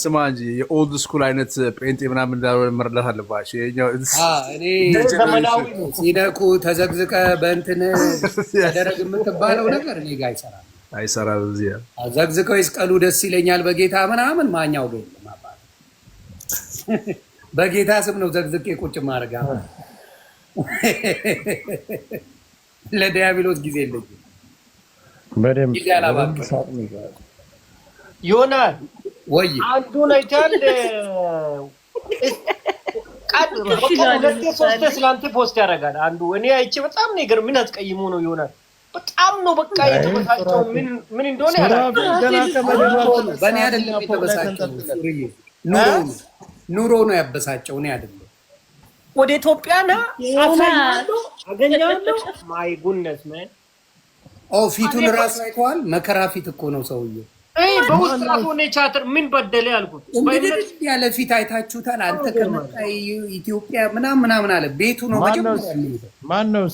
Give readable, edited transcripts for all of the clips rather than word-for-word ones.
ስማ እንጂ የኦልድ ስኩል አይነት ጴንጤ ምናምን እንዳልሆነ መረዳት አለባቸው። የኛው እኔ ዘመናዊ ነው። ሲነኩ ተዘግዝቀ በእንትን ያደረግ የምትባለው ነገር እኔ ጋር አይሰራም። እዚህ ዘግዝቀው ይስቀሉ ደስ ይለኛል በጌታ ምናምን ማኛው ገ በጌታ ስም ነው ዘግዝቄ ቁጭ ማድረግ። ለዲያብሎስ ጊዜ የለኝም። በደምብ ዮናስ ወይ አንዱን አይታል ሁለቴ ሶስቴ ስላንተ ፖስት ያደርጋል። አንዱ እኔ አይቼ በጣም ነገር ምን አስቀይሞ ነው ዮናስ በጣም ነው በቃ የተበሳጨው። ምን እንደሆነ በእኔ አይደለም የተበሳጨው፣ ኑሮ ነው ያበሳጨው። እኔ አይደለም ወደ ኢትዮጵያ ና አገኛለሁ። ማይ ጉድነስ ማን ፊቱን ራሱ አይተዋል። መከራ ፊት እኮ ነው ሰውዬው። በውስጥ ሆነ ቻትር ምን በደለ ያልኩት እንግዲህ ያለ ፊት አይታችሁታል። አንተ ከመጣ ኢትዮጵያ ምናምን አለ። ቤቱ ነው መጀመሪያ ማን ነው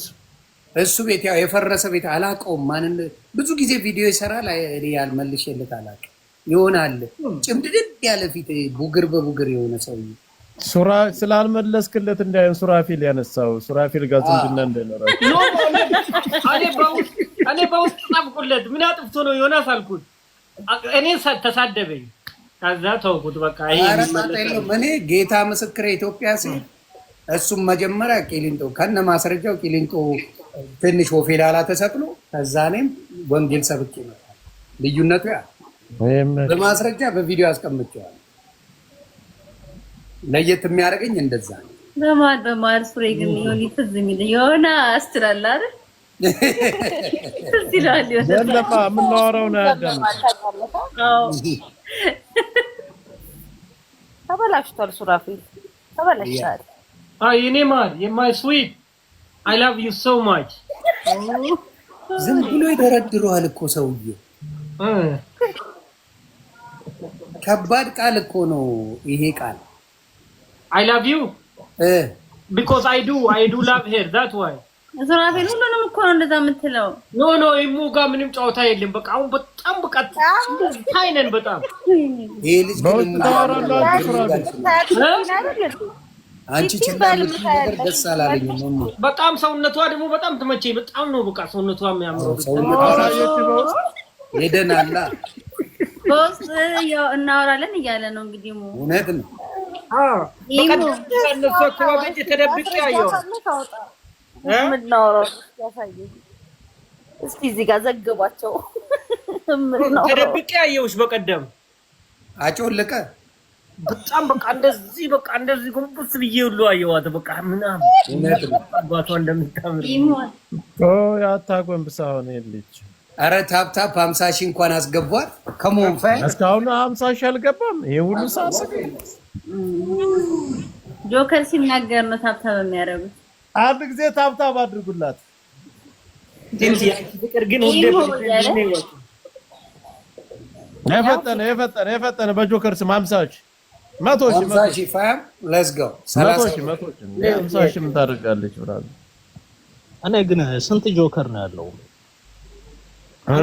እሱ ቤት ያው የፈረሰ ቤት አላውቀውም። ማንን ብዙ ጊዜ ቪዲዮ ይሰራል። እኔ ያልመልሽለት አላውቅም። ይሆናል ጭምድድድ ያለ ፊት ቡግር በቡግር የሆነ ሰውዬ ስላልመለስክለት እንዳይሆን ሱራፊል ያነሳው ሱራፊል ጋር ዝምድና እንደኖራችሁ እኔ በውስጥ ጣብቁለት። ምን አጥፍቶ ነው ዮናስ አልኩት። እኔ ተሳደበኝ። ከዛ ተውኩት በቃ። እኔ ጌታ ምስክሬ ኢትዮጵያ ሲል እሱም መጀመሪያ ቂሊንጦ ከነ ማስረጃው ቂሊንጦ ትንሽ ወፌላላ ተሰቅሎ ከዛ እኔም ወንጌል ሰብኬ ይመጣል። ልዩነቱ ያ በማስረጃ በቪዲዮ አስቀምጬዋለሁ። ለየት የሚያደርገኝ እንደዛ ነው። በማል ሱሬ ግን ይሁን ይፈዝም ይሆና አስትራላ አይደል ትዝላል ለማ ምን ነው ነው ያዳም ተበላሽቷል። ሱራፊል ተበላሽቷል። የኔ ማር የማይ ስዊት I love you so much። ዝም ብሎ ይደረድረዋል እኮ ሰውዬው። ከባድ ቃል እኮ ነው ይሄ ቃል። I love you because I do love her, that's why። ሱራፊል ሁሉንም እኮ ነው እንደዛ የምትለው። ኖ ኢሙ ጋር ምንም ጨዋታ የለም። በቃ አሁን በጣም በቃ ታይነን በጣም ይሄ ልጅ አንቺ ችላልሽ ነገር ደስ አላለኝም። በጣም ሰውነቷ ደግሞ በጣም ትመቸኝ። በጣም ነው በቃ ሰውነቷ የሚያምረው። ሄደናላ በውስጥ ያው እናወራለን እያለ ነው እንግዲህ ሙ እውነት ነው። በቃ እነሱ አካባቢ ተደብቄ ያየው ምን ነው ያሳየኝ። እስኪ እዚህ ጋር ዘግቧቸው። ተደብቄ ያየውሽ በቀደም አጮለቀ በጣም በቃ እንደዚህ ጉንብስ ብዬ ሁሉ አየዋት። በቃ ምናምን አባቷ እንደምታምር ያታጎንብሳ ሆነ ልጅ። አረ ታፕ 50 ሺህ እንኳን አስገቧት። ከሞን ፋይ እስካሁን 50 ሺህ አልገባም። ይሄ ሁሉ ሳስብ ጆከር ሲናገር ነው ታፕ የሚያደርጉት። አንድ ጊዜ ታፕ አድርጉላት። ፍቅር ግን ሁሌ የፈጠነ በጆከር ስም 50 ሺህ 100 ሺህ ፋም ሌትስ ጎ 30 ሺህ ምን ታደርጋለች ብራል። እኔ ግን ስንት ጆከር ነው ያለው?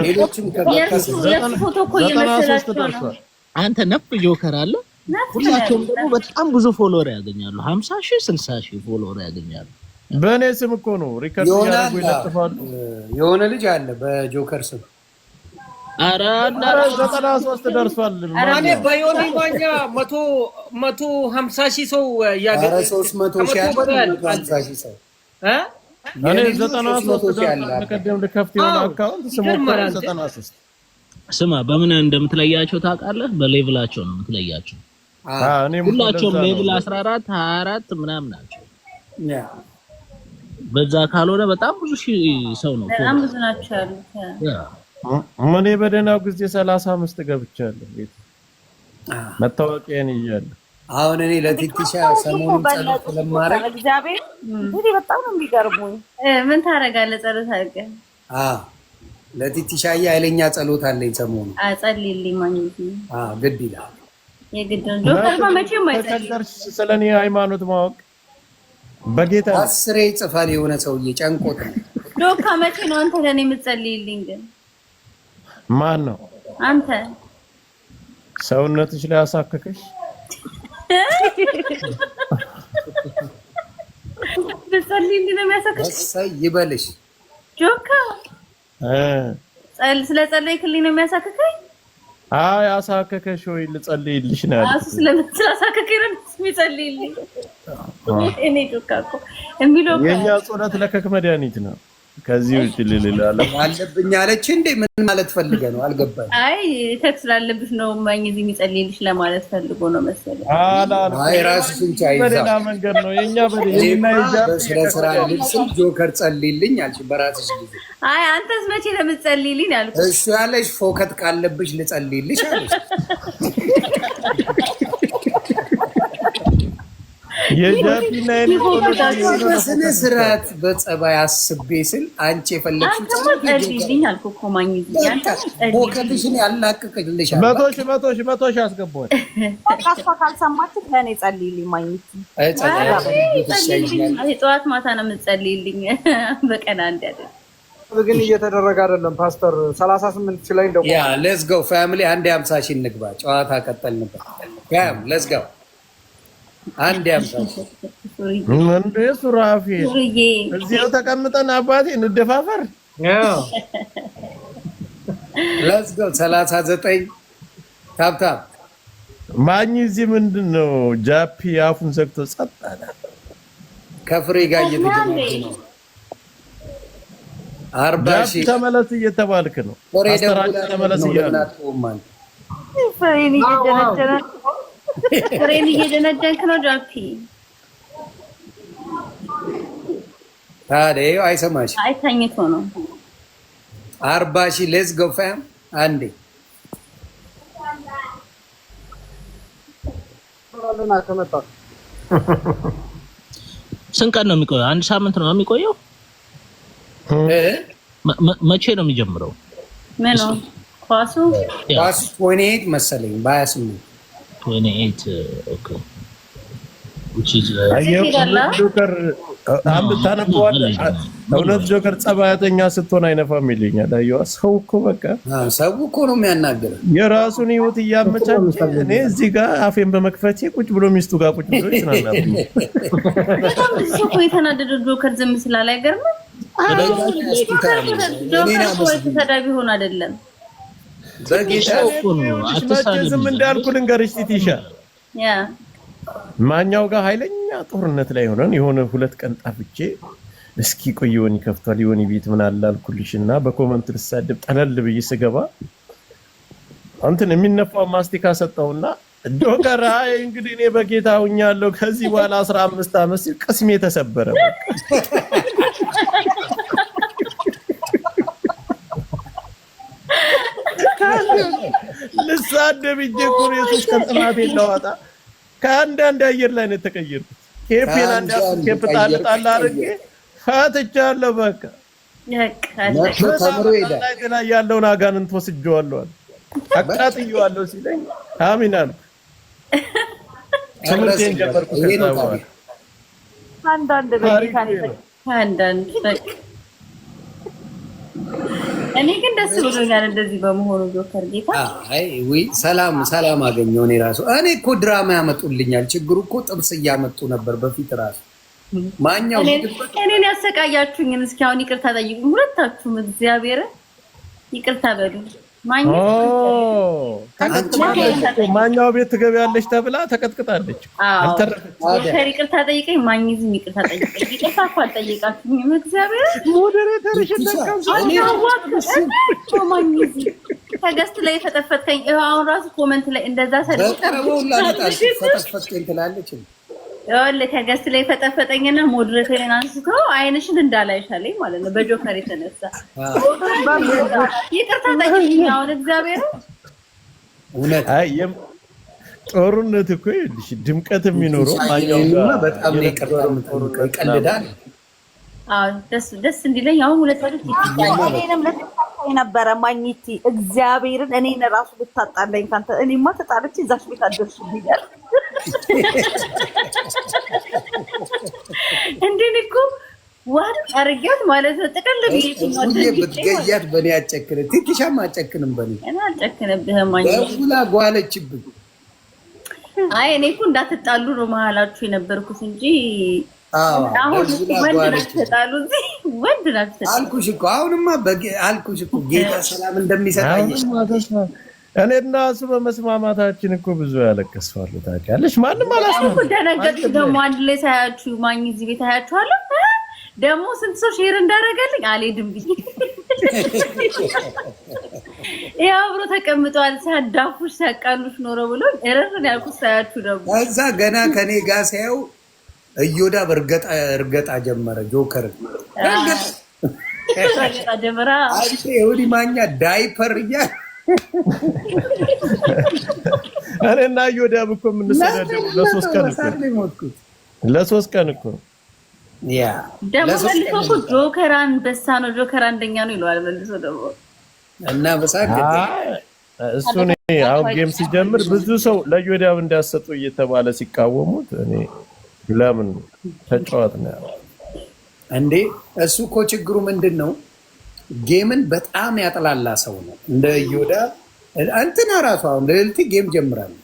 ሌሎችም ፎቶ እኮ እየመሰላቸው ነው። አንተ ነፍ ጆከር አለ። ሁላቸውም ደግሞ በጣም ብዙ ፎሎወር ያገኛሉ። 50 ሺህ 60 ሺህ ፎሎወር ያገኛሉ። በእኔ ስም እኮ ነው ሪከርድ ያደርጉ ይለጥፋሉ። የሆነ ልጅ አለ በጆከር ስም አረ 93 ደርሷል። እኔ በዮኒ ማኛ 150 ሺህ ሰው ያገኘ 300 ሺህ አለ 50 ሺህ ሰው እኔ 93 ለቀደም ልከፍት የሆነ አካውንት ስሞክር 93። ስማ በምን እንደምትለያቸው ታውቃለህ? በሌቭላቸው ነው የምትለያቸው። ሁላቸውም ሌቭል 14 24 ምናምን ናቸው። በዛ ካልሆነ በጣም ብዙ ሺህ ሰው ነው። በጣም ብዙ ናቸው ያሉት። እኔ በደህናው ጊዜ 35 ገብቻለሁ። ቤት መታወቂያን ይያለሁ። አሁን እኔ ለቲቲሻ ሰሞኑን ጸሎት ለማረግ እግዚአብሔር እንዴ በጣም ነው የሚገርሙኝ። ምን ታረጋለህ? ጸሎት አድርገህ ለቲቲሻ ኃይለኛ ጸሎት አለኝ ሰሞኑን። ጸልይልኝ ማለት ግድ ይላል። የግድ ነው። ዶክተር በመቼም አይጸልይም። ስለኔ ሃይማኖት ማወቅ በጌታ አስሬ ይጽፋል የሆነ ሰውዬ ጨንቆት ነው። ዶክተር መቼ ነው አንተ ለኔ የምትጸልይልኝ ግን? ማን ነው አንተ? ሰውነትሽ ላይ አሳከከሽ በጸልይ እንደ የሚያሳክሽ እሰይ ይበልሽ ጆካ ስለ ጸለይክልኝ ነው የሚያሳክከኝ አይ አሳከከሽ ወይ ልጸልይልሽ ነው ያልኩት ስለምትሳከከኝ ነው የሚጸልይልኝ እኔ ጆካ እኮ የሚለው የኛ ጸሎት ለከክ መድኃኒት ነው ከዚህ ውጭ ልልላለ አለብኝ አለች እንዴ ምን ማለት ፈልገ ነው አልገባኝ አይ ተክስ ስላለብሽ ነው ማኝ እዚህ የሚጸልይልሽ ለማለት ፈልጎ ነው መሰለኝ አይ ራስሽ እንቻ ይዛ በሌላ መንገድ ነው የኛ በሌላ ስራ ልብስ ጆከር ጸልይልኝ አልሽ በራስሽ ጊዜ አይ አንተስ መቼ ለምትጸልይልኝ አልኩ እሱ ያለሽ ፎከት ካለብሽ ልጸልይልሽ አለሽ የጃፒና በስነ ስርዓት በጸባይ አስቤ ስል አንቺ የፈለግሽው ጸልይልኝ አልኩ እኮ ማኝ ፎከትሽን ያላቅቅልሽ መቶሽ አስገባው ታስፋ ካልሰማችሁ ለኔ ጸልይልኝ ማግኘት ጠዋት ማታ ነው የምትጸልይልኝ በቀን አንድ አይደል ግን እየተደረገ አይደለም ፓስተር 38 ላይ እንደው ያ ሌትስ ጎ ፋሚሊ አንድ 50 ሺህ እንግባ ጨዋታ ቀጠልንበት ያም ሌትስ ጎ አንድ 50 ሺህ እንዴ ሱራፊ እዚያው ተቀምጠን አባቴ እንደፋፈር ሌትስ ጎ 39 ታፕ ማኝ እዚህ ምንድነው ጃፒ አፉን ዘግቶ ጸጥ አለ ከፍሬ ጋር እየተገናኘ ነው 40 ሺህ ተመለስ እየተባልክ ነው አስተራጭ ተመለስ እያልክ ፍሬን እየደነደንክ ነው ጃፒ ታዲያ አይሰማሽ አይተኝቶ ነው 40 ሺህ ሌትስ ጎ ፋም አንዴ ስንት ቀን ነው የሚቆየው? አንድ ሳምንት ነው የሚቆየው? መቼ ነው የሚጀምረው? ምን ነው ኳሱ 28 መሰለኝ በ28 28 ኦኬ ጆከር አንድ ታነቀዋል እውነት ጆከር ጸባያተኛ ስትሆን አይነፋም ይለኛል አየዋ ሰው እኮ በቃ ሰው እኮ ነው የሚያናገረው የራሱን ህይወት እያመቻቸ እኔ እዚህ ጋር አፌን በመክፈቴ ቁጭ ብሎ ሚስቱ ጋር ቁጭ ብሎ ይችላል በጣም ብዙ እኮ የተናደደ ጆከር ዝም ስላለ አይገርምም ጆከር ተዳቢ ሆነ አይደለም በጌታ እኮ ነው አትሳደብ ዝም እንዳልኩ ልንገርሽ ቲቲሻ ያ ማኛው ጋር ኃይለኛ ጦርነት ላይ ሆነን የሆነ 2 ቀን ጣፍቼ እስኪ ቆየውን ይከፍታል ይሆን ቤት ምን አላልኩልሽና በኮሜንት ልሳደብ ጠለል ብዬ ስገባ አንተን የሚነፋው ማስቲካ ሰጠውና ጆከር አይ እንግዲህ እኔ በጌታ ሆኛለሁ ከዚህ በኋላ 15 ዓመት ቅስሜ ተሰበረ ልሳደብ እጄኩር የሱስ ከጥናት የለዋጣ ከአንዳንድ አየር ላይ ነው የተቀየርኩት ኬፕን አንድ ኬፕ ጣል አድርጌ ፈትቻለሁ በቃ ተምሮ ሄደ ላይ ያለውን አጋንንት ወስጄዋለሁ አቃጥዬዋለሁ ሲለኝ አሚን አልኩ ትምህርቴን ጀመርኩት አንዳንድ በጌታ ነው አንዳንድ በቃ እኔ ግን ደስ ብሎኛል እንደዚህ በመሆኑ ጆከር ጌታ አይ ወይ ሰላም አገኘው እኔ ራሱ እኔ እኮ ድራማ ያመጡልኛል ችግሩ እኮ ጥብስ እያመጡ ነበር በፊት ራሱ ማኛው እኔን ያሰቃያችሁኝን እስኪ አሁን ይቅርታ ጠይቁኝ ሁለታችሁም እግዚአብሔር ይቅርታ በሉ ማኛው ቤት ትገቢያለሽ ተብላ ተቀጥቅጣለች ጆከር ይቅርታ ጠይቀኝ ማኝዝም ይቅርታ ጠይቀኝ ይቅርታ እኮ አልጠየቃችሁኝም እግዚአብሔር ሞዴሬተርሽን ማኝዝ ከገስት ላይ ተጠፈጥከኝ አሁን ራሱ ኮሜንት ላይ እንደዛ ፈተፈተኝ ትላለች ያለ ከገስት ላይ ፈጠፈጠኝና ሞዴሬተርን አንስቶ አይንሽን እንዳላይሻለኝ ማለት ነው በጆከር የተነሳ ይቅርታ ጠይቀኝ አሁን እግዚአብሔር እውነት አይም ጦርነት እኮ ይልሽ ድምቀት የሚኖረው ማኛው በጣም ነው ይቅርታ ይቀልዳል ደስ እንዲለኝ አሁን ሁለታችሁ እኔንም ልትጣጣኝ ነበረ ማግኘት እግዚአብሔርን እኔን ራሱ ልታጣላኝ ካንተ እኔማ ተጣልቼ እዛች ቤት አደርሽብኛል እንዴ እኮ ዋት አርጊያት ማለት ነው። ጥቅል ብትገያት በእኔ አጨክነ ትክሻም አጨክንም በእኔ እና አልጨክንብህም። ደውላ ጓለችብኝ። አይ እኔ እኮ እንዳትጣሉ ነው መሀላችሁ የነበርኩት እንጂ አሁን ወንድ ናችሁ አልኩሽ እኮ። አሁንማ አልኩሽ እኮ ጌታ ሰላም እንደሚሰጣኝ እኔና እሱ በመስማማታችን እኮ ብዙ ያለቀስፋሉ። ታውቂያለሽ፣ ማንም አላስማማም። ደነገጥኩ ደግሞ አንድ ላይ ሳያችሁ ማኝ እዚህ ቤት አያችኋለሁ። ደግሞ ስንት ሰው ሼር እንዳደረገልኝ አልሄድም ብዬ ያው አብሮ ተቀምጠዋል። ሲያዳፉሽ ሲያቃሉሽ ኖሮ ብሎ እረርን ያልኩት ሳያችሁ ደግሞ እዛ ገና ከኔ ጋር ሳየው እዮዳ እርገጣ ጀመረ። ጆከር እርገጣ ጀመረ። አንተ ይሁዲ ማኛ ዳይፐር እያለ እኔና እዮዳብ እኮ የምንሰዳደው ለሶስት ቀን እኮ ያ ደግሞ መልሶ እኮ ጆከር አንበሳ ነው፣ ጆከር አንደኛ ነው ይለዋል መልሶ ደግሞ እና በሳቅ እሱን አሁን ጌም ሲጀምር ብዙ ሰው ለእዮዳብ እንዳሰጡ እየተባለ ሲቃወሙት እኔ ለምን ተጫዋት ነው ያለው እንዴ? እሱ እኮ ችግሩ ምንድነው? ጌምን በጣም ያጥላላ ሰው ነው። እንደ እዮዳብ እንትና ራሱ አሁን ለልቲ ጌም ጀምራለች።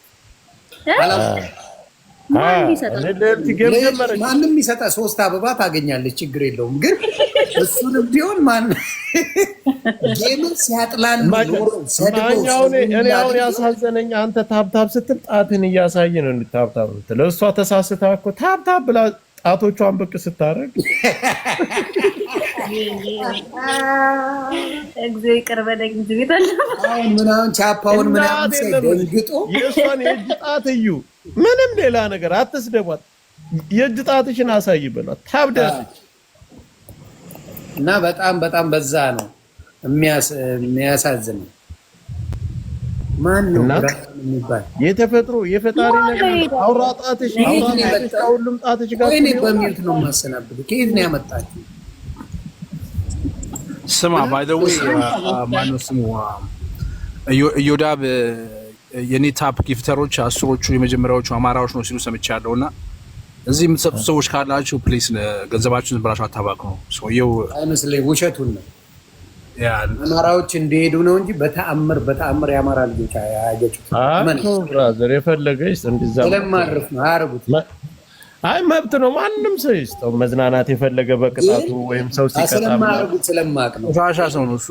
ማንም ይሰጣ 3 አበባ ታገኛለች፣ ችግር የለውም። ግን እሱንም ቢሆን ማን ጌምን ሲያጥላል እኔ አሁን ያሳዘነኝ አንተ ታብታብ ስትል ጣትን እያሳየ ነው እንድታብታብ ብትል እሷ ተሳስታ እኮ ታብታብ ብላ ጣቶቿን ብቅ ስታደርግ እግዚኦ ይቅር በለኝ እንጂ ቤታለ ምናምን ቻፓውን ምናምን ደንግጦ የእሷን የእጅ ጣት እዩ። ምንም ሌላ ነገር አትስደቧት፣ የእጅ ጣትሽን አሳይ በሏት። ታብዳለች እና በጣም በዛ ነው የሚያሳዝነው። ማን ነው የሚባል የተፈጥሮ የፈጣሪ ነገር አውራጣትሽ ሁሉም ጣትሽ ጋር እኔ በሚዩት ነው የማሰናብት። ከየት ነው ያመጣችሁ? ስማ ባይ ዘ ዌይ ማነው ስሙ እዮዳብ የኔ ታፕ ጊፍተሮች 10ዎቹ የመጀመሪያዎቹ አማራዎች ነው ሲሉ ሰምቻለሁ። እና እዚህ የምትሰጡ ሰዎች ካላችሁ ፕሊስ ገንዘባችሁን ብላችሁ አታባክኑ። ሰውየው አይመስለኝ ውሸቱን ነው። አማራዎች እንደሄዱ ነው እንጂ በተአምር የአማራ ልጆች አያገጩት። ብራዘር የፈለገሽ እንደዛ ለማረፍ ነው አያርጉት። አይ መብት ነው፣ ማንም ሰው ይስጠው መዝናናት የፈለገ በቅጣቱ ወይም ሰው ሲቀጣ ስለማያርጉት ስለማቅ ነው። ሻሻ ሰው ነው እሱ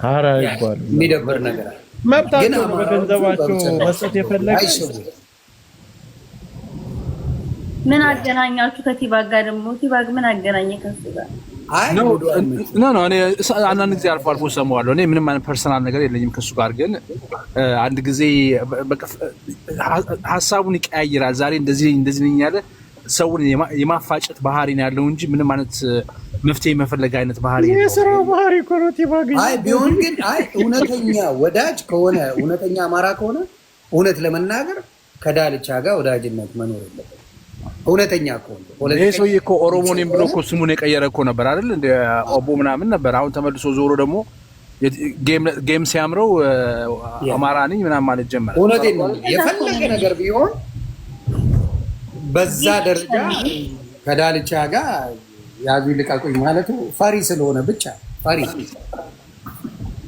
ሀራ ይባል የሚደብር ነገር መብታቸው ነው። በገንዘባቸው መስጠት የፈለገ ምን አገናኛችሁ ከቲባግ ጋር? ደግሞ ቲባግ ምን አገናኘ ከሱ ጋር? ኖ እኔ አንዳንድ ጊዜ አልፎ አልፎ ሰማዋለሁ። እኔ ምንም አይነት ፐርሰናል ነገር የለኝም ከሱ ጋር። ግን አንድ ጊዜ ሀሳቡን ይቀያይራል። ዛሬ እንደዚህ ነኝ ያለ ሰውን የማፋጨት ባህሪ ነው ያለው እንጂ ምንም አይነት መፍትሄ መፈለግ አይነት ባህሪ ነው። የስራው ባህሪ እኮ ነው ቲባግ። አይ ቢሆን ግን እውነተኛ ወዳጅ ከሆነ እውነተኛ አማራ ከሆነ እውነት ለመናገር ከዳልቻ ጋር ወዳጅነት መኖር የለበትም። እውነተኛ ከሆነ ይሄ ሰውዬ እኮ ኦሮሞኔም ብሎ እኮ ስሙን የቀየረ እኮ ነበር አይደል? እንደ ኦቦ ምናምን ነበር። አሁን ተመልሶ ዞሮ ደግሞ ጌም ሲያምረው አማራ ነኝ ምናምን ማለት ጀመረ። እውነቴን ነው። የፈለገ ነገር ቢሆን በዛ ደረጃ ከዳልቻ ጋር ያዙ ልቀቁኝ ማለቱ ፈሪ ስለሆነ ብቻ ፈሪ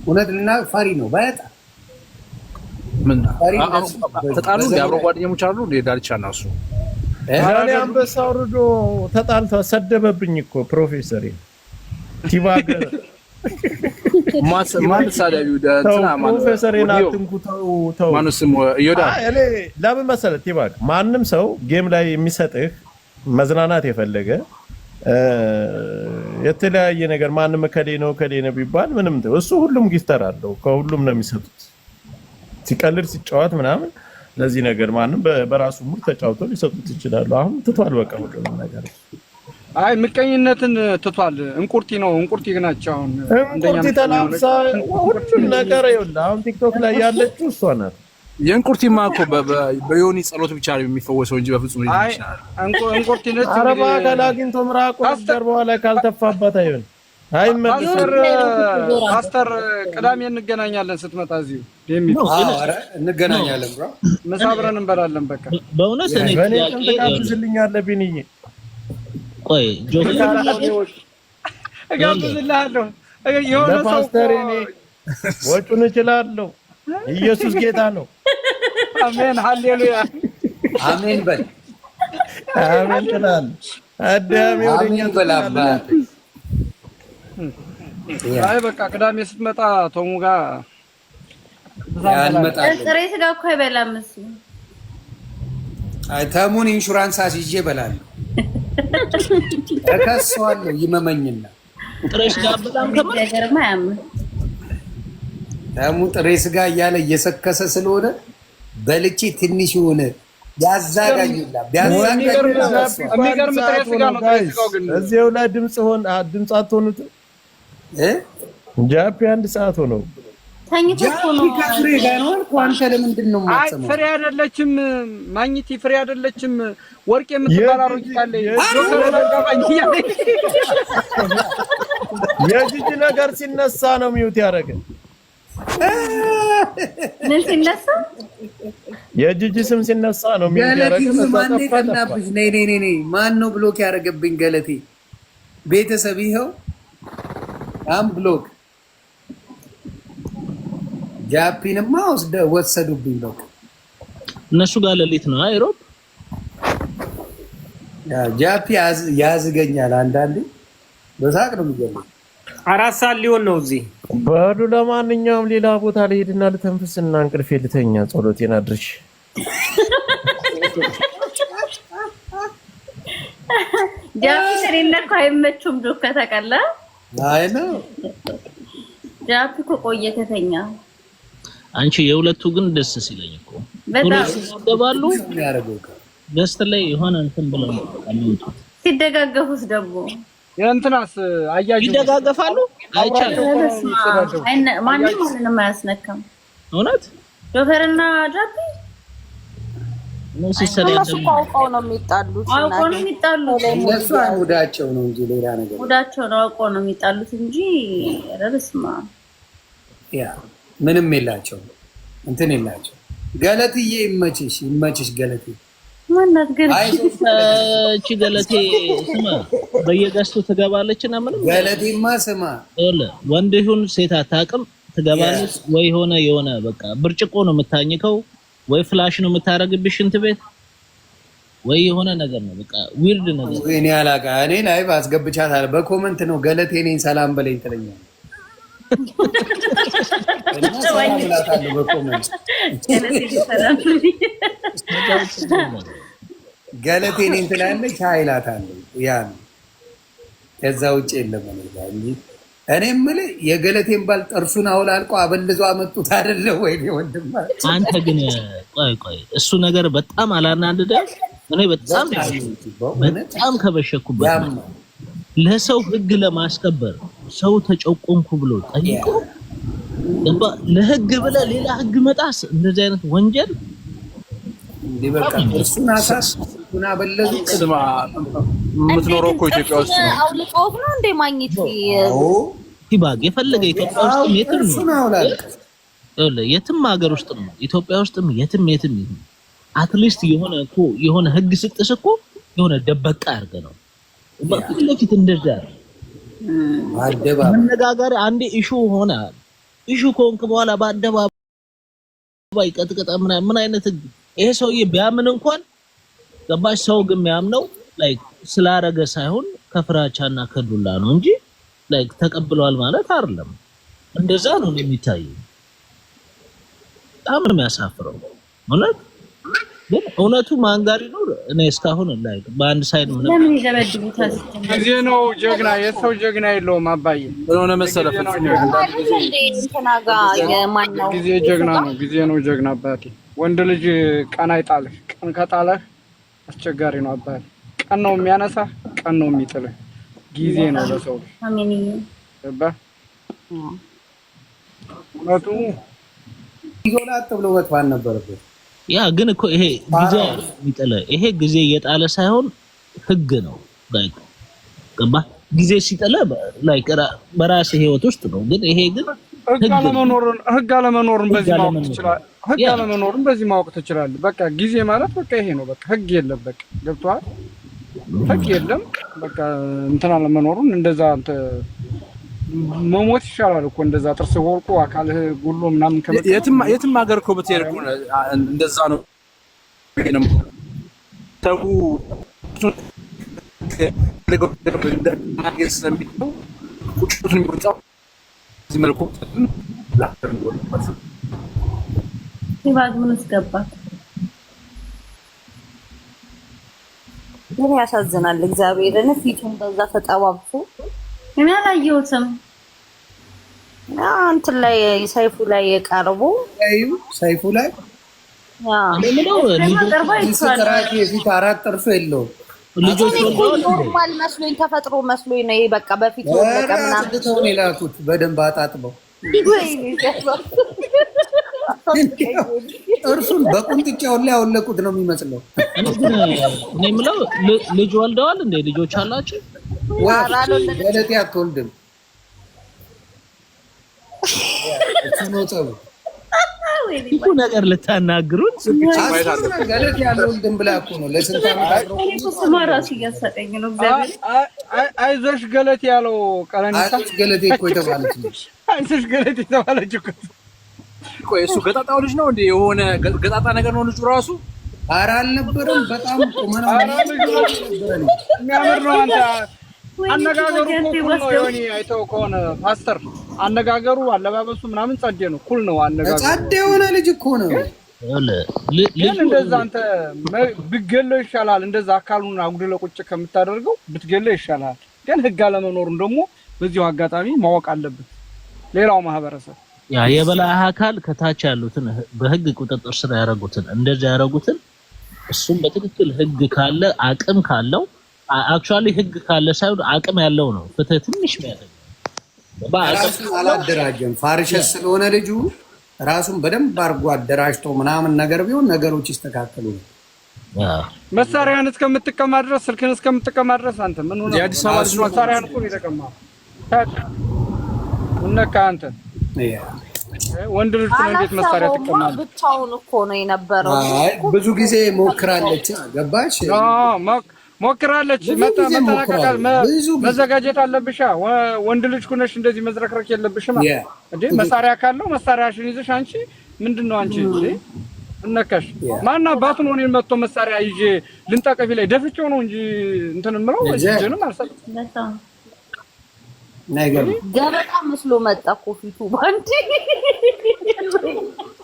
እውነትና ፈሪ ነው በጣም ምን ተጣሉ። አብሮ ጓደኞች አሉ እንደ ዳልቻ እና እሱ ዳኒ አንበሳ ወርዶ ተጣልተው ሰደበብኝ እኮ ፕሮፌሰር ቲባግ ማን ሳዳቢው ደንትና ማን ፕሮፌሰር እናንተንኩ ተው ማን ስሙ እዮዳ እኔ ለምን መሰለህ ቲባግ ማንም ሰው ጌም ላይ የሚሰጥህ መዝናናት የፈለገ የተለያየ ነገር ማንም ከሌ ነው ቢባል ምንም እሱ ሁሉም ጊፍተር አለው ከሁሉም ነው የሚሰጡት። ሲቀልድ ሲጫወት ምናምን ለዚህ ነገር ማንም በራሱ ሙድ ተጫውቶ ሊሰጡት ይችላሉ። አሁን ትቷል በቃ ሁሉም ነገር። አይ ምቀኝነትን ትቷል። እንቁርቲ ናቸው። አሁን እንቁርቲ ተላምሳ ሁሉም ነገር ይኸውልህ አሁን ቲክቶክ ላይ ያለችው እሷ ናት። የእንቁርቲማ እኮ በዮኒ ጸሎት ብቻ ነው የሚፈወሰው እንጂ በፍጹም ይችላል። እንቁርቲ ነች። አረባ ካላግንቶ ምራቆ ጀርባዋ ላይ ካልተፋባት አይሆን ፓስተር ቅዳሜ እንገናኛለን። ስትመጣ እዚሁ እንገናኛለን። ብራ ምሳ አብረን እንበላለን። በቃ በእውነት እኔ በእኔ ተጋብዝልኛለህ ቢንዬ። ቆይ እጋብዝልሃለሁ የሆነ ሰው ለፓስተር እኔ ወጪውን እችላለሁ። ኢየሱስ ጌታ ነው። አሜን ሃሌሉያ አሜን በል አሜን ትላለህ። አዳም ወደኛ በላባ አይ በቃ ቅዳሜ ስትመጣ ቶሙ ጋር ያልመጣ ጥሬ ስጋ እኮ አይበላም እሱ። አይ ተሙን ኢንሹራንስ አስይዤ እበላለሁ። እከሰዋለሁ ይመመኝና ጥሬ ስጋ በጣም ከማገርማ ያምን ተሙ ጥሬ ስጋ እያለ እየሰከሰ ስለሆነ በልቼ ትንሽ ሆነ ያዛጋኝላ የሚገርም ጥሬ ስጋ ነው። ጥሬ ስጋው ግን እዚያው ላይ ድምጽ አትሆኑት ጃፒ 1 ሰዓት ሆነው ተኝቶ ነው ከፍሬ ጋር ነው አልኩ። አንተ ለምንድን ነው የማትሰማው? ፍሬ አይደለችም ማግኘት ፍሬ አይደለችም። ወርቅ የምትባል አሮጊት አለ የጂጂ ነገር ሲነሳ ነው ሚውት ያደረገ። ምን ሲነሳ የጂጂ ስም ሲነሳ ነው ሚውት ያደረገ። ማን ከናብሽ ነይ ማን ነው ብሎክ ያደረገብኝ? ገለቴ ቤተሰብ ይኸው አም ብሎክ ጃፒንማ ወሰዱብኝ። በቃ እነሱ ጋር ሌሊት ነው አይሮብ ጃፒ ያዝገኛል አንዳንዴ በሳቅ ነው የሚገርመው። 4 ሰዓት ሊሆን ነው እዚህ በሉ። ለማንኛውም ሌላ ቦታ ልሄድና ልተንፍስና እንቅልፌ ልተኛ። ጸሎቴን አድርሽ ጃፒ ስለነካ አይመቹም። ዶካ ተቀላ አይ ነው ጃፒ እኮ ቆየ ከተኛ። አንቺ የሁለቱ ግን ደስ ሲለኝ እኮ በጣም ደባሉ ያረጋው ገስት ላይ የሆነ እንትን ብለው አሚውት ሲደጋገፉስ ደግሞ የእንትናስ አያጁ ይደጋገፋሉ። አይቻልም ማንንም አያስነካም። እውነት ጆከርና ጃፒ ነው ሲሰራ እነሱ አውቀው ነው የሚጣሉት። አውቀው ነው የሚጣሉት። እነሱ ሙዳቸው ነው እንጂ ሌላ ነገር ሙዳቸው ነው። አውቀው ነው የሚጣሉት እንጂ ረብስማ ያ ምንም የላቸው እንትን የላቸው። ገለትዬ ይመችሽ ገለቴ ማናት ግን እቺ ገለቴ ስማ በየጋስቱ ትገባለችና ምንም ገለቴማ ስማ ወንድ ይሁን ሴት አታውቅም። ትገባለች ወይ የሆነ በቃ ብርጭቆ ነው የምታኝከው ወይ ፍላሽ ነው የምታረግብሽ እንት ቤት ወይ የሆነ ነገር ነው በቃ ዊርድ ነገር። እኔ አላቃ እኔ ላይቭ አስገብቻታለሁ። በኮመንት ነው ገለቴ ነኝ ሰላም በለኝ ትለኛለች። ገለቴ ነኝ ትላለች ኃይላታለሁ። ያ ነው ከዛ ውጭ የለም። እኔ የምልህ የገለቴን ባል ጥርሱን አውላልቆ አበልዞ አመጡት አይደለ ወይ ወንድም? አንተ ግን ቆይ እሱ ነገር በጣም አላናደደም? እኔ በጣም ከበሸኩበት ለሰው ህግ ለማስከበር ሰው ተጨቆንኩ ብሎ ጠይቆ ለህግ ብለ ሌላ ህግ መጣስ እንደዚህ አይነት ወንጀል እንዴ! በቃ እሱን አሳስኩና በለዙ ስማ የምትኖረው እኮ ኢትዮጵያ ውስጥ ነው። አውልቆት ነው እንደ ማግኘት ይባግ የፈለገ ኢትዮጵያ ውስጥ የትም ሀገር ውስጥ ነው ኢትዮጵያ ውስጥም የትም አትሊስት የሆነ ህግ ስጥስ እኮ የሆነ ደበቃ አድርገ ነው በፊት ለፊት እንደዛ መነጋገር አንዴ ኢሹ ሆነ ኢሹ ከሆንክ በኋላ በአደባባይ ቀጥቀጣ ምን አይነት ይሄ ሰውዬ ቢያምን እንኳን ገባሽ ሰው ግን የሚያምነው ላይክ ስላረገ ሳይሆን ከፍራቻና ከዱላ ነው እንጂ ላይክ ተቀብሏል ማለት አይደለም። እንደዛ ነው የሚታየው። በጣም ነው የሚያሳፍረው ማለት ግን እውነቱ ማንጋሪ ነው። እኔ እስካሁን ላይክ በአንድ ሳይድ ምን ለምን ይደበድቡታል? ጊዜ ነው ጀግና የሰው ጀግና የለውም። አባዬ ሆነ መሰለፍ ጊዜ ጀግና ነው። ጊዜ ነው ጀግና አባቴ። ወንድ ልጅ ቀን አይጣልህ። ቀን ከጣለህ አስቸጋሪ ነው አባቴ። ቀን ነው የሚያነሳ፣ ቀን ነው የሚጥልህ። ጊዜ ነው ለሰው ልጅ። አሜን ገባ መጡ ይጎላት ብሎ ወጥቷን ነበረበት። ያ ግን እኮ ይሄ ጊዜ የሚጥልህ ይሄ ጊዜ እየጣለ ሳይሆን ህግ ነው ላይክ ገባ ጊዜ ሲጥልህ ላይክ በራስ ህይወት ውስጥ ነው። ግን ይሄ ግን ህግ አለመኖርን በዚህ ማወቅ ትችላለህ። ህግ አለመኖርን በዚህ ማወቅ ትችላለህ። በቃ ጊዜ ማለት በቃ ይሄ ነው። በቃ ህግ የለም። በቃ ገብቶሃል? ፈቅ የለም በቃ እንትና ለመኖሩን እንደዛ አንተ መሞት ይሻላል እኮ እንደዛ ጥርስ ወልቆ አካልህ ጉሎ ምናምን ከመጣ የትም ሀገር እኮ ብትሄድ እኮ እንደዛ ነው። ተው ቁጭቱን የሚወጣው እዚህ መልኩ ሲባግምን እስገባ ምን ያሳዝናል። እግዚአብሔርን ፊቱን በዛ ተጠባብሶ እኔ አላየሁትም። እንትን ላይ ሰይፉ ላይ የቀርቡ ሰይፉ ላይ የፊት 4 ጥርሱ የለውም። ልጆች ኖርማል መስሎኝ ተፈጥሮ መስሎኝ ነው። ይሄ በቃ በፊት ወለቀ ምናምን ተውን የላኩት በደንብ አጣጥበው ጥርሱን በቁንጥጫው ላይ ያወለቁት ነው የሚመስለው። እኔ የምለው ልጅ ወልደዋል እንዴ? ልጆች አላችሁ? ገለቴ አትወልድም። እሱ ነው ጠቡ። እኮ ነገር ልታናግሩት ገለቴ ያልወልድም ብላ እኮ ነው ለስንት ዓመት ስማ ራሱ እያሳቀኝ ነው። እግዚአብሔር አይዞሽ ገለቴ ያለው ቀለኒሳ ገለቴ እኮ የተባለች ነው። አይዞሽ ገለቴ የተባለች እኮ ቆይ እሱ ገጣጣው ልጅ ነው እንዴ? የሆነ ገጣጣ ነገር ነው ልጁ ራሱ። ኧረ አልነበረም። በጣም ቁመና የሚያምር ነው። አንተ አነጋገሩ እኮ ነው የሆነ አይተው ከሆነ ፓስተር አነጋገሩ አለባበሱ ምናምን ጸዴ ነው። ኩል ነው አነጋገሩ። ጸዴ የሆነ ልጅ እኮ ነው። ግን እንደዛ አንተ ብትገለው ይሻላል። እንደዛ አካሉን አጉድለ ቁጭ ከምታደርገው ብትገለው ይሻላል። ግን ህግ አለመኖሩን ደግሞ በዚሁ አጋጣሚ ማወቅ አለበት ሌላው ማህበረሰብ። ያ የበላይ አካል ከታች ያሉትን በህግ ቁጥጥር ስር ያደረጉትን እንደዛ ያደረጉትን እሱም በትክክል ህግ ካለ አቅም ካለው አክቹአሊ ህግ ካለ ሳይሆን አቅም ያለው ነው ፍትህ ትንሽ የሚያደርግ ራሱን አላደራጀም። ፋርሸስ ስለሆነ ልጁ ራሱን በደንብ አድርጎ አደራጅቶ ምናምን ነገር ቢሆን ነገሮች ይስተካከሉ። መሳሪያን እስከምትቀማ ድረስ ስልክን እስከምትቀማ ድረስ አንተ ምን ሆነ? የአዲስ አበባ ልጅ መሳሪያን እኮ ይተቀማ እነካ አንተ ወንድ ልጅ ነው እንዴት መሳሪያ ተቀማለ? ብቻውን እኮ ነው የነበረው። አይ ብዙ ጊዜ ሞክራለች። ገባሽ? ሞክራለች። መተናቀቃል መዘጋጀት አለብሻ። ወንድ ልጅ ሆነሽ እንደዚህ መዝረክረክ የለብሽም እንዴ። መሳሪያ ካለው መሳሪያሽን ይዘሽ አንቺ ምንድነው አንቺ እንዴ እነካሽ ማና ባቱ ነው እኔን መጥቶ መሳሪያ ይዤ ልንጠቀፊ ላይ ደፍቼው ነው እንጂ እንትን ምለው እጄንም አልሰጥም። ነገር ገበጣ መስሎ መጣ እኮ ፊቱ ባንዲ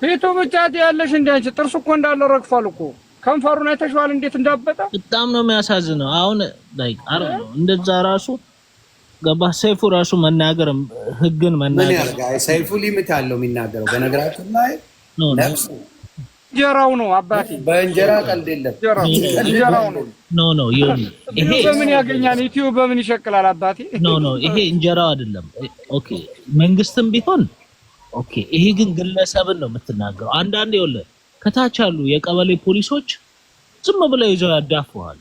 ፊቱ ብቻ ያለሽ እንደ አንቺ ጥርሱ እኮ እንዳለ ረግፏል እኮ ከንፈሩን አይተሽዋል እንዴት እንዳበጠ። በጣም ነው የሚያሳዝነው። አሁን ላይክ አረ እንደዛ ራሱ ገባ ሰይፉ ራሱ መናገር ህግን መናገር ምን ያርጋ? ሰይፉ ሊሚት አለው የሚናገረው። በነገራችን ላይ ነፍስ እንጀራው ነው አባቴ። በእንጀራ ቀልድ የለም። እንጀራው ነው። ኖ ይሄ በምን ያገኛል? ዩቲዩብ በምን ይሸክላል አባቴ? ኖ ይሄ እንጀራው አይደለም። ኦኬ መንግስትም ቢሆን ኦኬ። ይሄ ግን ግለሰብን ነው የምትናገረው። አንዳንዴ ይኸውልህ ከታች ያሉ የቀበሌ ፖሊሶች ዝም ብለው ይዘው ያዳፉሃል።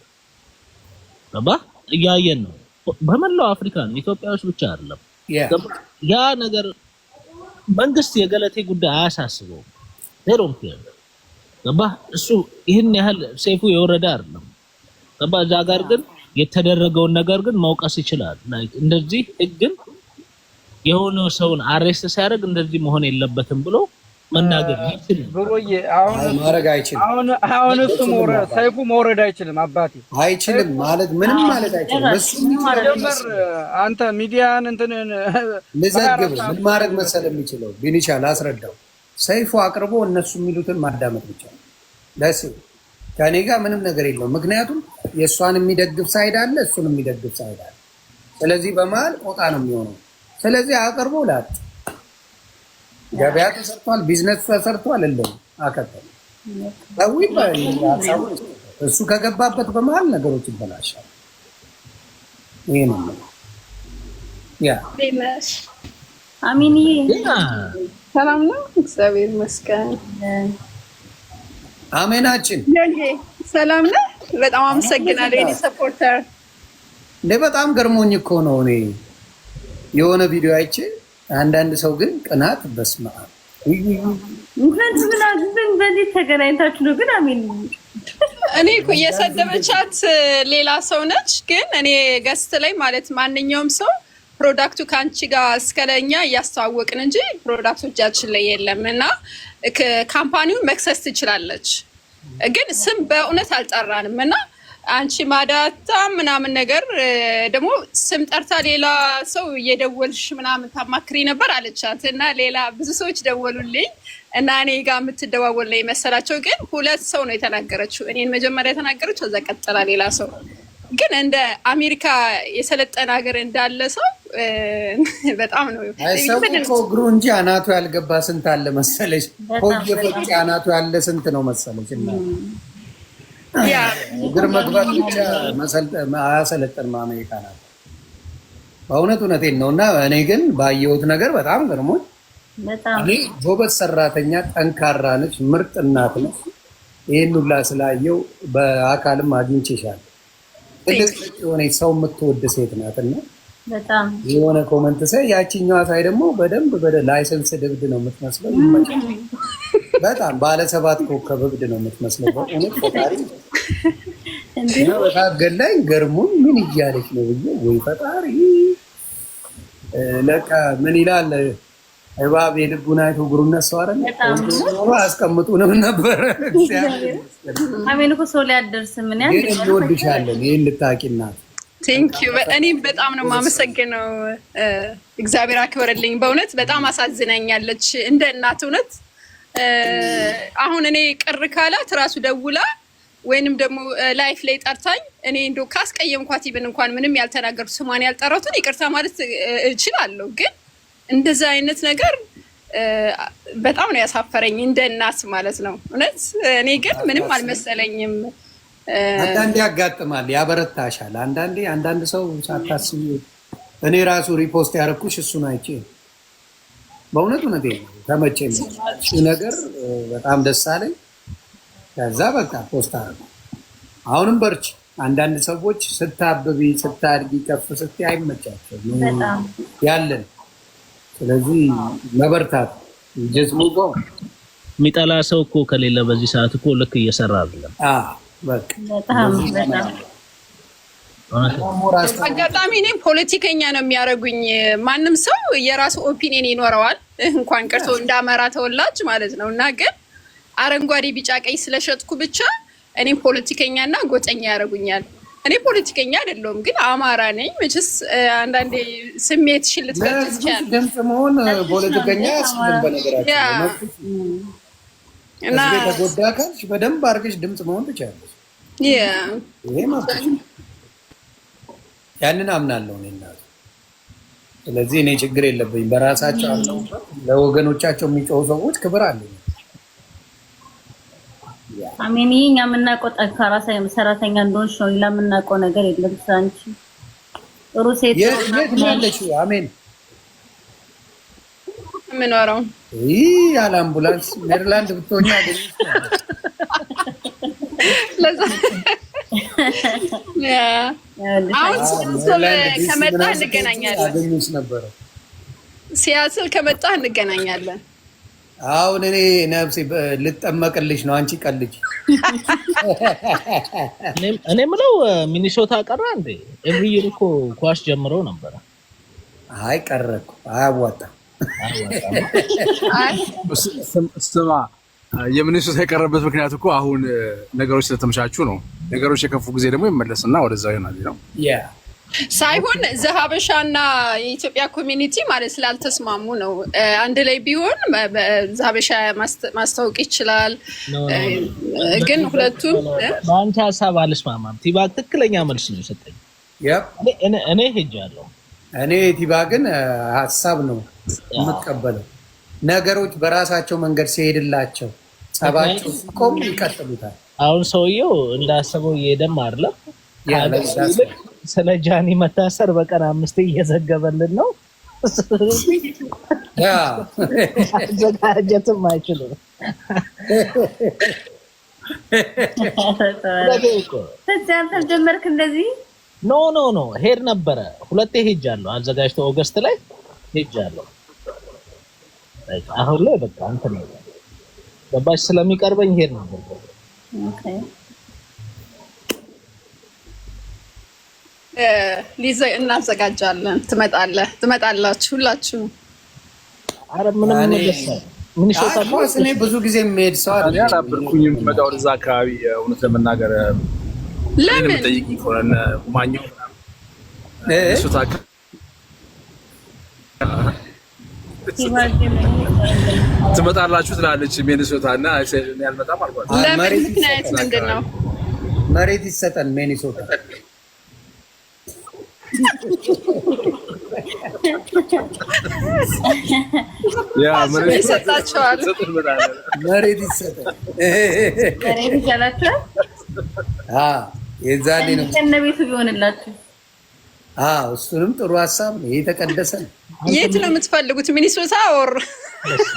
ገባ እያየን ነው። በመላው አፍሪካ ነው፣ ኢትዮጵያ ውስጥ ብቻ አይደለም። ያ ነገር መንግስት የገለቴ ጉዳይ አያሳስበውም። ዴሮንት ገባ እሱ ይሄን ያህል ሰይፉ የወረደ አይደለም። ገባ እዛ ጋር ግን የተደረገውን ነገር ግን መውቀስ ይችላል። ላይክ እንደዚህ ህግን የሆነ ሰውን አሬስት ሲያደርግ እንደዚህ መሆን የለበትም ብሎ መናገር ይችላል። ብሮዬ አሁን ማድረግ አይችልም። አሁን እሱ ሰይፉ መውረድ አይችልም አባቴ። አይችልም ማለት ምንም ማለት አይችልም። እሱ ጀመር አንተ ሚዲያን እንትን ልዘግብ ምን ማድረግ መሰለህ የሚችለው ቢኒሻ ላስረዳው። ሰይፉ አቅርቦ እነሱ የሚሉትን ማዳመጥ ብቻ ነው። ለስ ከኔ ጋር ምንም ነገር የለውም። ምክንያቱም የእሷን የሚደግፍ ሳይድ አለ፣ እሱን የሚደግፍ ሳይድ አለ። ስለዚህ በመሀል ቆጣ ነው የሚሆነው። ስለዚህ አቅርቦ ላጥ ገበያ ተሰርቷል፣ ቢዝነስ ተሰርቷል። እንደው አከተለ እሱ ከገባበት በመሀል ነገሮች ይበላሻል። ይሄ ነው ያ አሚንዬ ሰላም ነው፣ እግዚአብሔር ይመስገን። አሜናችን ሰላም ነው። በጣም አመሰግናለሁ የኔ ሰፖርተር። በጣም ገርሞኝ እኮ ነው እኔ የሆነ ቪዲዮ አይቼ አንዳንድ ሰው ግን ቅናት በስመ አብ ምን በዚህ ተገናኝታችሁ ነው ግን አሚን እኔ እኮ የሰደበቻት ሌላ ሰው ነች፣ ግን እኔ ገስት ላይ ማለት ማንኛውም ሰው ፕሮዳክቱ ከአንቺ ጋር እስከለኛ እያስተዋወቅን እንጂ ፕሮዳክቱ እጃችን ላይ የለም እና ካምፓኒውን መክሰስ ትችላለች፣ ግን ስም በእውነት አልጠራንም እና አንቺ ማዳታ ምናምን ነገር ደግሞ ስም ጠርታ ሌላ ሰው እየደወልሽ ምናምን ታማክሪ ነበር አለቻት እና ሌላ ብዙ ሰዎች ደወሉልኝ እና እኔ ጋር የምትደዋወል ላይ መሰላቸው፣ ግን ሁለት ሰው ነው የተናገረችው። እኔን መጀመሪያ የተናገረችው እዛ ቀጥላ ሌላ ሰው፣ ግን እንደ አሜሪካ የሰለጠነ ሀገር እንዳለ ሰው በጣም ነው ሰው እኮ እግሩ እንጂ አናቱ ያልገባ ስንት አለ መሰለሽ። ሆየ ፈጭ አናቱ ያለ ስንት ነው መሰለሽ። እና እግር መግባት ብቻ አያሰለጥንም አሜሪካ ናት። በእውነት እውነቴን ነው። እና እኔ ግን ባየሁት ነገር በጣም ገርሞኝ፣ እኔ ጎበዝ ሰራተኛ ጠንካራ ነች፣ ምርጥ እናት ነች። ይህን ሁላ ስላየው በአካልም አግኝቼሻለሁ። ትልቅ የሆነ ሰው የምትወድ ሴት ናት እና በጣም የሆነ ኮመንት ሳይ ያቺኛዋ ሳይ ደግሞ በደንብ ላይሰንስ ድብድ ነው የምትመስለው። በጣም ባለ 7 ኮከብ እብድ ነው የምትመስለው። በእውነት ፈጣሪ እና በታገል ላይ ገርሞኝ ምን እያለች ነው ብዬ ወይ ፈጣሪ ለካ ምን ይላል እባብ የልቡን አይቶ እግሩን ነሳው አይደል? አስቀምጡንም ነበር። አሜን እኮ ሰው ሊያደርስ ምን ያህል እንወድሻለን። ይሄን ልታቂናት ቴንኪዩ። እኔም በጣም ነው የማመሰግነው። እግዚአብሔር አክብርልኝ። በእውነት በጣም አሳዝናኛለች እንደ እናት እውነት። አሁን እኔ ቅር ካላት ራሱ ደውላ ወይንም ደግሞ ላይፍ ላይ ጠርታኝ እኔ እንደው ካስቀየምኳት ይብን እንኳን ምንም ያልተናገርኩት ስሟን ያልጠራሁትን ይቅርታ ማለት እችላለሁ፣ ግን እንደዛ አይነት ነገር በጣም ነው ያሳፈረኝ እንደ እናት ማለት ነው እውነት። እኔ ግን ምንም አልመሰለኝም። አንዳንዴ ያጋጥማል፣ ያበረታሻል። አንዳንድ ሰው ሳታስቢ እኔ ራሱ ሪፖስት ያደረኩሽ እሱን አይቼ በእውነት እውነቴን ነው ተመቸኝ። እሱ ነገር በጣም ደስ አለኝ። ከዛ በቃ ፖስት አደረኩ። አሁንም በርቺ። አንዳንድ ሰዎች ስታብቢ ስታድጊ ከፍ ስትይ አይመቻቸውም ያለን። ስለዚህ መበርታት ጀዝሙ ጎ የሚጠላ ሰው እኮ ከሌለ በዚህ ሰዓት እኮ ልክ እየሰራ አይደለም። በቃ አጋጣሚ እኔ ፖለቲከኛ ነው የሚያደርጉኝ። ማንም ሰው የራሱ ኦፒኒየን ይኖረዋል፣ እንኳን ቀርቶ እንዳመራ ተወላጅ ማለት ነው። እና ግን አረንጓዴ ቢጫ ቀይ ስለሸጥኩ ብቻ እኔም ፖለቲከኛና ጎጠኛ ያደርጉኛል። እኔ ፖለቲከኛ አይደለሁም፣ ግን አማራ ነኝ። መቼስ አንዳንዴ ስሜትሽን ልትገልጽ ይችላል። ድምፅ መሆን ፖለቲከኛ ያስፈልግ። በነገራችን እና ተጎዳ ካልሽ በደንብ አድርገሽ ድምፅ መሆን ትችላለሽ። ይሄ ማለት ያንን አምናለሁ እኔ እናት። ስለዚህ እኔ ችግር የለብኝ። በራሳቸው አለው ለወገኖቻቸው የሚጮሁ ሰዎች ክብር አለኝ። አሜን። እኛ የምናውቀው ጠንካራ ሰራተኛ እንደሆንሽ ነው። ሌላ የምናውቀው ነገር የለም። አንቺ ጥሩ ሴት ያለሽ አሜን። የምኖረው ያለ አምቡላንስ ሜሪላንድ ብትሆኛ ለዛ አሁን ከመጣ እንገናኛለን። ሲያትል ከመጣ እንገናኛለን። አሁን እኔ ነፍሴ ልጠመቅልሽ ነው። አንቺ ቀልጅ። እኔ ምለው ሚኒሶታ ቀረ እንዴ? ኤቭሪ ይር እኮ ኳስ ጀምረው ነበረ። አይ ቀረ እኮ አያዋጣም። ስማ የሚኒሶታ የቀረበት ምክንያት እኮ አሁን ነገሮች ስለተመቻቹ ነው። ነገሮች የከፉ ጊዜ ደግሞ ይመለስና ወደዛ ይሆናል ነው ሳይሆን ዘሀበሻና የኢትዮጵያ ኮሚኒቲ ማለት ስላልተስማሙ ነው። አንድ ላይ ቢሆን ዘሀበሻ ማስታወቅ ይችላል፣ ግን ሁለቱም በአንተ ሀሳብ አልስማማም። ቲባግ ትክክለኛ መልስ ነው የሰጠኝ። እኔ ሄጃለሁ። እኔ ቲባግን ሀሳብ ነው የምትቀበለው። ነገሮች በራሳቸው መንገድ ሲሄድላቸው ጸባቸው ሲቆም ይቀጥሉታል። አሁን ሰውየው እንዳሰበው እየሄደም አይደለም። ስለ ጃኒ መታሰር በቀን 5 እየዘገበልን ነው። አዘጋጀትም አይችልም። ጀመርክ እንደዚህ? ኖ ሄድ ነበረ። 2 ሄጃለሁ። አዘጋጅተው ኦገስት ላይ ሄጃለሁ። አሁን ላይ በቃ እንትን ነው ገባሽ። ስለሚቀርበኝ ሄድ ነበር። ሊዘ እናዘጋጃለን። ትመጣላችሁ ሁላችሁ። አረ ምንም ነገር ምን ይሾታል? እኔ ብዙ ጊዜ የምሄድ ሰው እኔ አላበርኩኝም የምመጣው እዛ አካባቢ እውነት ለመናገር ለምን ጠይቂ ከሆነ ማኛው ሚኒሶታ ትመጣላችሁ ትላለች ሚኒሶታ እና እኔ አልመጣም አልኳት። ለምን ምክንያት ምንድን ነው? መሬት ይሰጠን ሚኒሶታ ያ መሬት ይሰጣችኋል። መሬት ይሰጠን መሬት ይቻላችኋል። የዛኔ ነው ከነቤቱ ቢሆንላችሁ። እሱንም ጥሩ ሀሳብ ነው። ይሄ ተቀደሰ ነው። የት ነው የምትፈልጉት? ሚኒሶታ ወር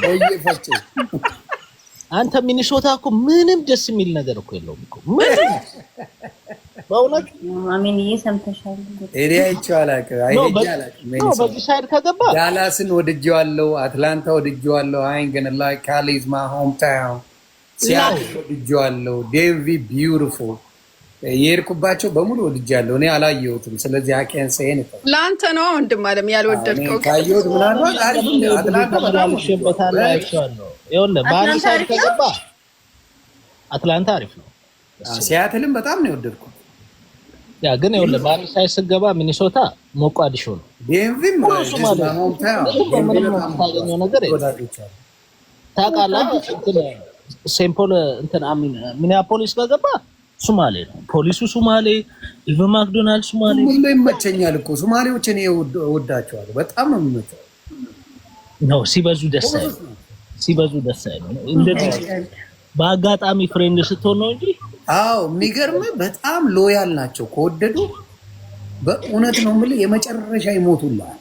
እየፈጭ አንተ ሚኒሶታ እኮ ምንም ደስ የሚል ነገር እኮ የለውም እኮ ምንም። በእውነት አሜንዬ ሰምተሻል? እኔ አይቼው አላውቅም። በዚህ ሳይድ ከገባ ዳላስን ወድጄዋለሁ፣ አትላንታ ወድጄዋለሁ። አይንገን ላይ ካሊዝ ማ ሆም ታውን ሲያትል ወድጄዋለሁ። ዴንቪ ቢዩቲፉል የሄድኩባቸው በሙሉ ወድጃለሁ። እኔ አላየሁትም፣ ስለዚህ አኬን ሰይን ለአንተ ነው ወንድም አለም ያልወደድከው። ካየሁት ምናልባት አሪፍ ነው። አትላንታ በጣም ሽበታለሁ አይቼዋለሁ። ይኸውልህ በአንድ ሳይድ ከገባ አትላንታ አሪፍ ነው። ሲያትልም በጣም ነው የወደድኩት። ያ ግን ይኸውልህ በአንድ ሳይድ ስትገባ ሚኒሶታ ሞቃዲሾ ነው። ዴንቪም የምታገኘው ነገር ታውቃለህ። ሴምፖል እንትን ሚኒያፖሊስ ከገባ ሶማሌ ነው። ፖሊሱ ሶማሌ፣ ኢቨን ማክዶናልድ ሶማሌ። ሁሉ ይመቸኛል እኮ ሶማሌዎች፣ እኔ እወዳቸዋለሁ። በጣም ነው የሚመቸው ነው። ሲበዙ ደስ አይልም። ሲበዙ ደስ አይልም። እንደዚህ በአጋጣሚ ፍሬንድ ስትሆን ነው እንጂ። የሚገርምህ በጣም ሎያል ናቸው። ከወደዱ በእውነት ነው የምልህ የመጨረሻ ይሞቱልሃል።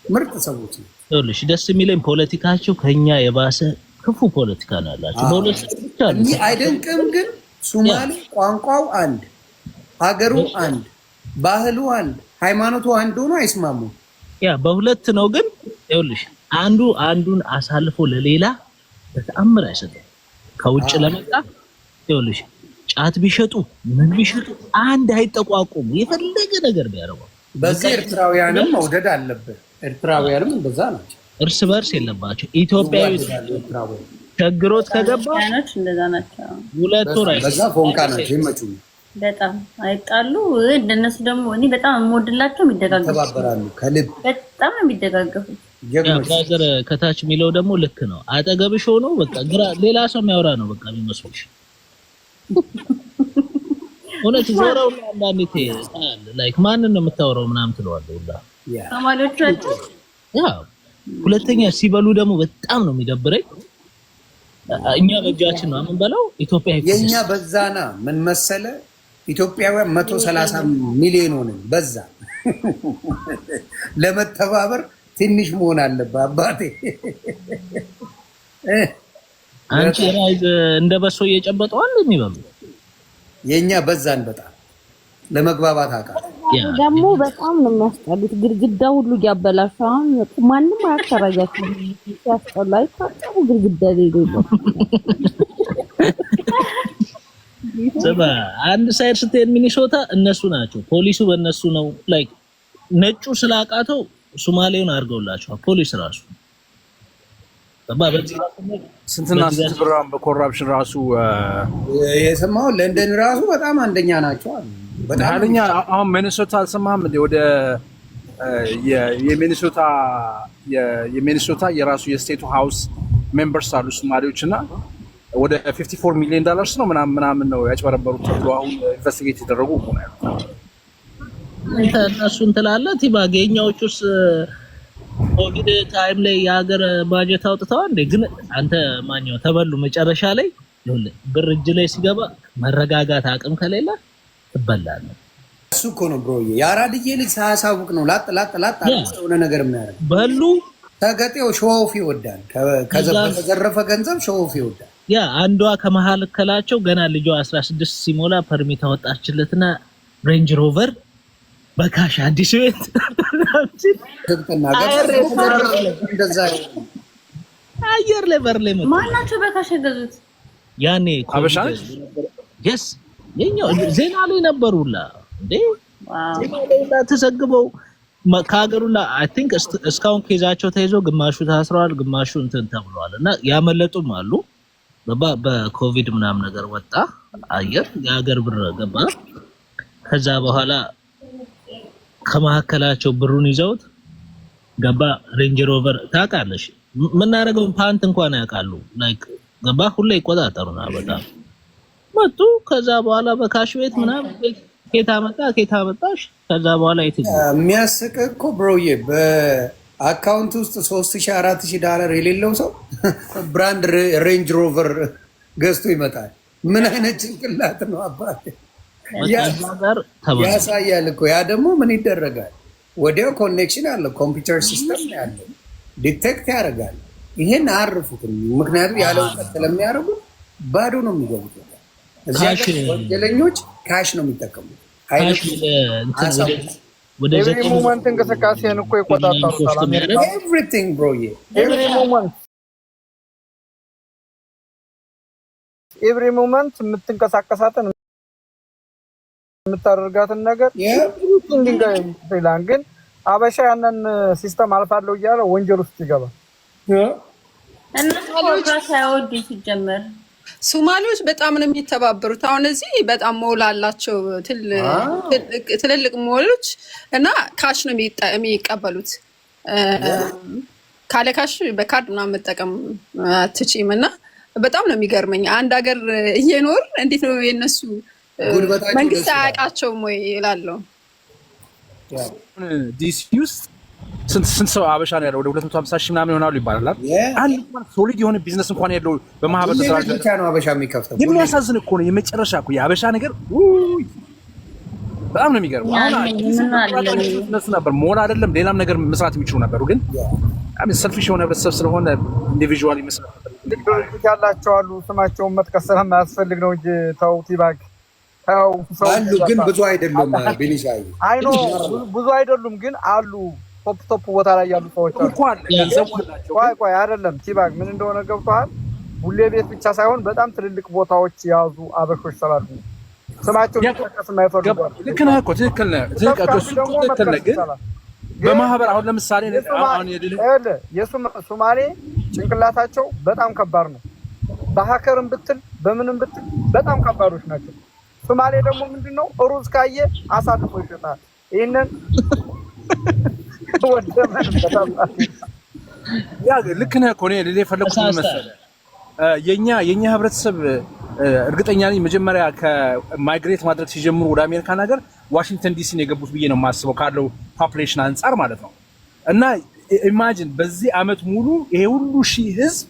ምርጥ ሰዎች ነው። ይኸውልሽ ደስ የሚለኝ ፖለቲካቸው ከኛ የባሰ ክፉ ፖለቲካ ነው ያላቸው። በሁለት ብቻ አይደንቅም ግን ሶማሌ ቋንቋው አንድ፣ ሀገሩ አንድ፣ ባህሉ አንድ፣ ሃይማኖቱ አንድ ሆኖ አይስማሙም። ያ በሁለት ነው ግን ይኸውልሽ አንዱ አንዱን አሳልፎ ለሌላ በተአምር አይሰጥም። ከውጭ ለመጣ ይኸውልሽ ጫት ቢሸጡ ምን ቢሸጡ አንድ አይጠቋቁም። የፈለገ ነገር ቢያደርጉ በዚህ ኤርትራውያንም መውደድ አለበት። ኤርትራውያንም እንደዛ ናቸው። እርስ በርስ የለባቸው። ኢትዮጵያዊ ቸግሮት ከገባ እንደዛ ናቸው። ሁለት ወር በዛ ፎንቃ ናቸው ይመጩ በጣም አይጣሉ። እንደነሱ ደግሞ እኔ በጣም የምወድላቸው የሚደጋገፉ ተባበራሉ። ከልብ በጣም ነው የሚደጋገፉት። ያጋዘር ከታች የሚለው ደግሞ ልክ ነው። አጠገብሽ ሆኖ በቃ ግራ ሌላ ሰው የሚያወራ ነው በቃ የሚመስልሽ። እውነት ዞረው አንዳንዴ ላይክ ማንን ነው የምታወራው ምናምን ትለዋለህ ሁላ ሶማሌዎቹ ናቸው። ያ ሁለተኛ ሲበሉ ደግሞ በጣም ነው የሚደብረኝ። እኛ በእጃችን ነው የምንበላው። ኢትዮጵያ የኛ በዛና ምን መሰለ ኢትዮጵያውያን 130 ሚሊዮን ሆነን በዛ ለመተባበር ትንሽ መሆን አለበት አባቴ። አንቺ ራይዝ እንደ በሶ እየጨበጠዋል የሚበሉ የኛ በዛን በጣም ለመግባባት አቃት። ደግሞ በጣም ነው የሚያስጠሉት። ግድግዳ ሁሉ እያበላሹ አሁን ማንም አያከራያቸው ሲያስጠላ አይታጠቡ ግድግዳ ሌለው ሰባ አንድ ሳይድ ስትሄድ ሚኒሶታ እነሱ ናቸው። ፖሊሱ በእነሱ ነው። ላይክ ነጩ ስላቃተው ሶማሌውን አድርገውላቸዋል። ፖሊስ ራሱ ሰባ በዚህ ስንትና ስንት ብራም በኮራፕሽን ራሱ የሰማው ለንደን ራሱ በጣም አንደኛ ናቸው። በጣም አንደኛ። አሁን ሚኒሶታ አልሰማህም እንዴ? ወደ የሚኒሶታ የራሱ የስቴቱ ሃውስ ሜምበርስ አሉ ሶማሌዎች እና ወደ $54 ሚሊዮን ነው ምናምን ነው ያጭበረበሩት ተብሎ አሁን ኢንቨስቲጌት የተደረጉ ነው ያሉት። እነሱን ትላለህ ቲባግ የኛዎቹስ ኮቪድ ታይም ላይ የሀገር ባጀት አውጥተዋል እንዴ? ግን አንተ ማኛው ተበሉ መጨረሻ ላይ ይኸውልህ ብር እጅ ላይ ሲገባ መረጋጋት አቅም ከሌለ ትበላለህ። እሱ እኮ ነው ብሮዬ የአራድዬ ልጅ ሳያሳውቅ ነው ላጥ የሆነ ነገር የሚያደርግ በሉ። ተገጤው ሾውፍ ይወዳል። ከዘረፈ ገንዘብ ሾውፍ ይወዳል። ያ አንዷ ከመሀከላቸው ገና ልጇ 16 ሲሞላ ፐርሚት አወጣችለትና ሬንጅ ሮቨር በካሽ አዲስ ቤት አየር ላይ በር ላይ ማናቸው በካሽ የገዙት ያኔ አበሻ ነች። የስ የኛው ዜና ላይ ነበሩላ እንዴ ሌላ ተዘግበው ከሀገሩ አይ ቲንክ እስካሁን ኬዛቸው ተይዞ ግማሹ ታስረዋል፣ ግማሹ እንትን ተብለዋል እና ያመለጡም አሉ። በኮቪድ ምናምን ነገር ወጣ አየር የሀገር ብር ገባ። ከዛ በኋላ ከመሀከላቸው ብሩን ይዘውት ገባ ሬንጅ ሮቨር ታውቃለሽ፣ የምናደርገው ፓንት እንኳን ያውቃሉ። ላይክ ገባ ሁሌ ይቆጣጠሩና በጣም መጡ። ከዛ በኋላ በካሽ ቤት ምናምን ኬታ መጣሽ። ከዛ በኋላ የሚያስቅ እኮ ብሮዬ በአካውንት ውስጥ $3000-4000 የሌለው ሰው ብራንድ ሬንጅ ሮቨር ገዝቶ ይመጣል። ምን አይነት ጭንቅላት ነው አባቴ! ያሳያል እኮ። ያ ደግሞ ምን ይደረጋል? ወዲያው ኮኔክሽን አለ፣ ኮምፒውተር ሲስተም ያለው ዲቴክት ያደርጋል። ይሄን አያርፉትም፣ ምክንያቱም ያለ እውቀት ስለሚያደርጉ ባዶ ነው የሚገቡት። እዚህ ወንጀለኞች ካሽ ነው የሚጠቀሙት። ኤቭሪ ሞመንት እንቅስቃሴን እኮ ይቆጣጠሩታል። ኤቭሪቲንግ ብሮዬ፣ ኤቭሪ ሞመንት የምትንቀሳቀሳትን የምታደርጋትን ነገር ድንጋይ ይላል። ግን አበሻ ያንን ሲስተም አልፋለሁ እያለ ወንጀል ውስጥ ይገባል። እነሱ ሳይወዱ ሲጀመር ሶማሌዎች በጣም ነው የሚተባበሩት። አሁን እዚህ በጣም ሞል አላቸው፣ ትልልቅ ሞሎች እና ካሽ ነው የሚቀበሉት። ካለ ካሽ በካርድ ምናምን መጠቀም አትችይም። እና በጣም ነው የሚገርመኝ። አንድ ሀገር እየኖር እንዴት ነው የነሱ መንግስት አያውቃቸውም ወይ እላለሁ። ዲሲ ውስጥ ስንት ሰው አበሻ ነው ያለው? ወደ 250 ሺህ ምናምን ይሆናሉ ይባላል። አንድ እንኳን ሶሊድ የሆነ ቢዝነስ እንኳን ያለው በማህበር ተሰራጭ ነው አበሻ የሚከፍተው። የሚያሳዝን እኮ ነው። የመጨረሻ እኮ የአበሻ ነገር በጣም ነው የሚገርመው። እነሱ ነበር ሞል አይደለም ሌላም ነገር መስራት የሚችሉ ነበሩ። ግን ሰልፊሽ የሆነ ህብረተሰብ ስለሆነ ኢንዲቪዥዋል መስራት ድርጅት ያላቸው አሉ። ስማቸውን መጥቀስ ስለማያስፈልግ ነው እንጂ ተው ቲባግ አሉ። ግን ብዙ አይደሉም። ቤኒሻይ አይኖ ብዙ አይደሉም፣ ግን አሉ። ቶፕ ቦታ ላይ ያሉ ሰዎች አሉ። ቆይ አይደለም ቲባግ ምን እንደሆነ ገብቷል። ቡሌ ቤት ብቻ ሳይሆን በጣም ትልልቅ ቦታዎች የያዙ አበሾች ስላሉ ስማቸው ተጠቀስ የማይፈልጉ። ልክ ነህ እኮ ትክክል ነህ። ግን በማህበር አሁን ለምሳሌ የሶማሌ ጭንቅላታቸው በጣም ከባድ ነው። በሀከርም ብትል በምንም ብትል በጣም ከባዶች ናቸው። ሶማሌ ደግሞ ምንድነው ሩዝ ካየ አሳልፎ ይሸጣል። ይሄንን ያ ልክ ነህ እኮ ነው። የፈለኩት መሰለህ የኛ ህብረተሰብ እርግጠኛ ነኝ መጀመሪያ ከማይግሬት ማድረግ ሲጀምሩ ወደ አሜሪካን ሀገር ዋሽንግተን ዲሲ ነው የገቡት ብዬ ነው የማስበው ካለው ፖፑሌሽን አንጻር ማለት ነው። እና ኢማጂን በዚህ አመት ሙሉ ይሄ ሁሉ ሺህ ህዝብ